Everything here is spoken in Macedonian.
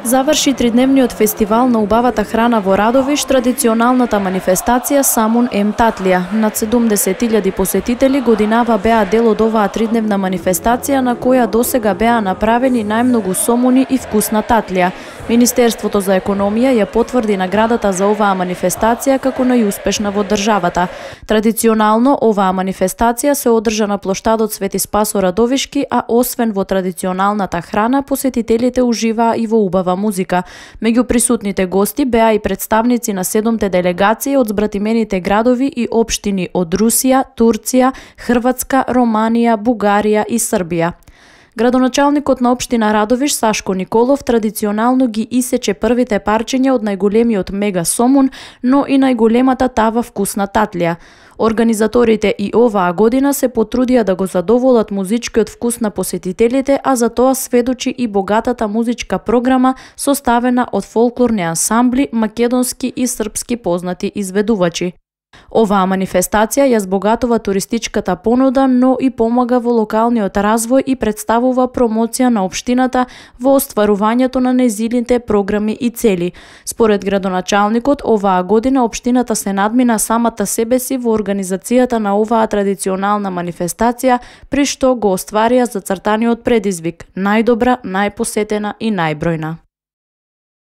Заврши тридневниот фестивал на убавата храна во Радовиш, традиционалната манифестација Самун Ем Татлија. Над 70.000 посетители годинава беа дел од оваа тридневна манифестација на која досега беа направени најмногу сомуни и вкусна татлија. Министерството за економија ја потврди наградата за оваа манифестација како најуспешна во државата. Традиционално оваа манифестација се одржа на плоштадот Свети Спасо Радовишки, а освен во традиционалната храна, посетителите уживаа и во убава музика. Меѓу присутните гости беа и представници на 7 делегации од збратимените градови и општини од Русија, Турција, Хрватска, Романија, Бугарија и Србија. Градоначалникот на општина Радовиш Сашко Николов традиционално ги исече првите парчиња од најголемиот мега сомун, но и најголемата тава вкусна татлија. Организаторите и оваа година се потрудија да го задоволат музичкиот вкус на посетителите, а за тоа сведочи и богатата музичка програма составена од фолклорни ансамбли, македонски и српски познати изведувачи. Оваа манифестација ја збогатува туристичката понуда, но и помага во локалниот развој и представува промоција на општината во остварувањето на нејзините програми и цели. Според градоначалникот, оваа година општината се надмина самата себе си во организацијата на оваа традиционална манифестација, при што го остварија зацртаниот предизвик: најдобра, најпосетена и најбројна.